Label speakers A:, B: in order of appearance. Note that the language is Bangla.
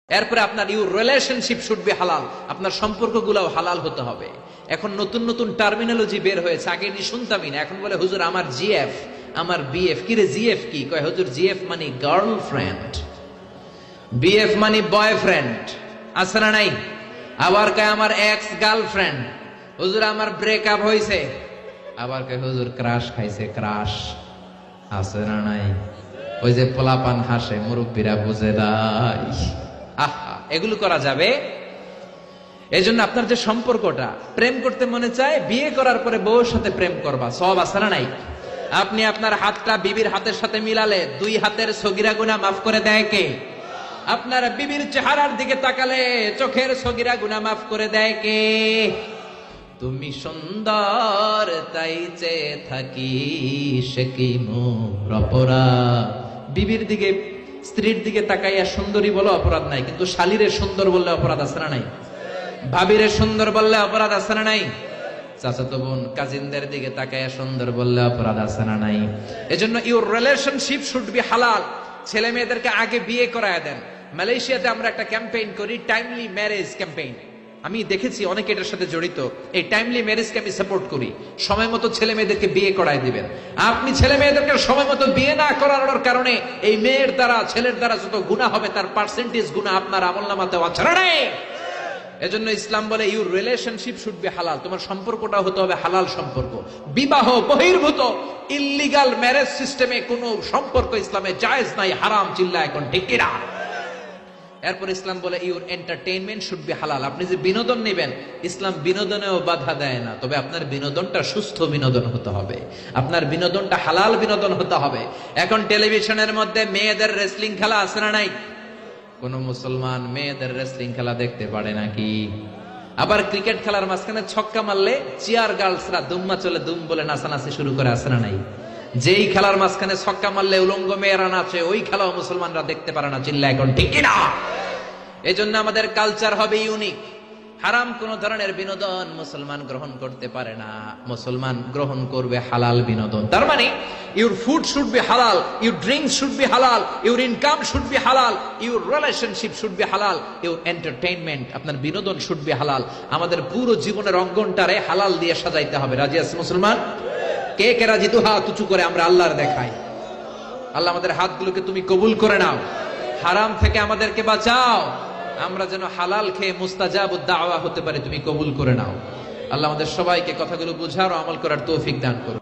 A: এরপরে আপনার ইউর রিলেশনশিপ শুড বি হালাল, আপনার সম্পর্কগুলোও হালাল হতে হবে। এখন নতুন নতুন টার্মিনোলজি বের হয়েছে, আগে এটি শুনতামই না। এখন বলে হুজুর আমার জিএফ, আমার বিএফ। কি রে জিএফ কি? কয় হুজুর জিএফ মানে গার্লফ্রেন্ড, বিএফ মানে বয়ফ্রেন্ড, আছে না নাই? আবার কয় আমার এক্স গার্লফ্রেন্ড। হুজুর আমার ব্রেকআপ হয়েছে। আবার কয় হুজুর ক্রাশ খাইছে, ক্রাশ, আছে না নাই? ওই যে পোলাপান হাসে, মুরব্বীরা বুঝে নাই। আহা, এগুলো করা যাবে? এই জন্য আপনার যে সম্পর্কটা, প্রেম করতে মনে চায়, বিয়ে করার পরে বউর সাথে প্রেম করবা, সব আছে না নাই? আপনি আপনার হাতটা বিবির হাতের সাথে মিলালে 2 হাতের সগীরা গুনাহ মাফ করে দেয় কে? আপনার বিবির চেহারার দিকে তাকালে চোখের সগীরা গুনাহ মাফ করে দেয় কে? তুমি সুন্দর তাই চেয়ে থাকি, সে কি মোর অপরাধ? বিবির দিকে, স্ত্রীর দিকে তাকাইয়া সুন্দরী বলে অপরাধ নাই, কিন্তু শালীরে সুন্দর বললে অপরাধ আছে না নাই? ভাবিরে সুন্দর বললে অপরাধ আছে না নাই? চাচাতো বোন, কাজিনদের দিকে তাকাইয়া সুন্দর বললে অপরাধ আছে না নাই? এজন্য ইউর রিলেশনশিপ শুড বি হালাল। ছেলে মেয়েদেরকে আগে বিয়ে করায় দেন। মালয়েশিয়াতে আমরা একটা ক্যাম্পেইন করি, টাইমলি ম্যারেজ ক্যাম্পেইন। আমি দেখেছি অনেকে এটার সাথে জড়িত। এই টাইমলি ম্যারেজকে আমি সাপোর্ট করি। সময় মতো ছেলে মেয়েদেরকে বিয়ে করায় দিবেন। আপনি ছেলে মেয়েদেরকে সময় মতো বিয়ে না করানোর কারণে এই মেয়ের দ্বারা, ছেলের দ্বারা যত গুনাহ হবে তার পার্সেন্টেজ গুনাহ আপনার আমলনামাতে আছে না নাই? এজন্য ইসলাম বলে ইউর রিলেশনশিপ শুড বি হালাল। তোমার সম্পর্কটা হতে হবে হালাল সম্পর্ক। বিবাহ বহির্ভূত ইল্লিগাল ম্যারেজ সিস্টেমে কোনো সম্পর্ক ইসলামে জায়েজ নাই, হারাম। চিল্লা এখন ঠিক কিনা? এরপর ইসলাম বলে ইউর এন্টারটেইনমেন্ট শুড বি হালাল। আপনি যে বিনোদন নেবেন, ইসলাম বিনোদনেও বাধা দেয় না, তবে আপনার বিনোদনটা সুস্থ বিনোদন হতে হবে, আপনার বিনোদনটা হালাল বিনোদন হতে হবে। এখন টেলিভিশনের মধ্যে মেয়েদের রেসলিং খেলা আছে না নাই? কোন মুসলমান মেয়েদের রেসলিং খেলা দেখতে পারে নাকি? আবার ক্রিকেট খেলার মাঝখানে ছক্কা মারলে চিয়ার গার্লসরা দুম্মা চলে দুম বলে নাচানাচি শুরু করে, আছে না নাই? যেই খেলার মাঝখানে ছক্কা মারলে উলঙ্গ মেয়েরা নাচে, ওই খেলাও মুসলমানরা দেখতে পারে না। চিল্লা এখন ঠিক না? এই জন্য আমাদের কালচার হবে ইউনিক। হারাম কোন ধরনের বিনোদন মুসলমান গ্রহণ করতে পারে না। মুসলমান গ্রহণ করবে হালাল বিনোদন। তার মানে ইউর ফুড শুড বি হালাল, ইউর ড্রিঙ্কস শুড বি হালাল, ইউর ইনকাম শুড বি হালাল, ইউর রিলেশনশিপ শুড বি হালাল, ইউর এন্টারটেইনমেন্ট, আপনার বিনোদন শুড বি হালাল। আমাদের পুরো জীবনের অঙ্গনটারে হালাল দিয়ে সাজাইতে হবে। রাজি আছে মুসলমান? কে কে রাজি? তো হাত উঁচু করে আমরা আল্লাহর দেখাই। আল্লাহ আমাদের হাতগুলোকে তুমি কবুল করে নাও, হারাম থেকে আমাদেরকে বাঁচাও, আমরা যেন হালাল খেয়ে মুস্তাজাবুদ দাওয়া হতে পারি, তুমি কবুল করে নাও। আল্লাহ আমাদের সবাইকে কথাগুলো বুঝার ও আমল করার তৌফিক দান করুন।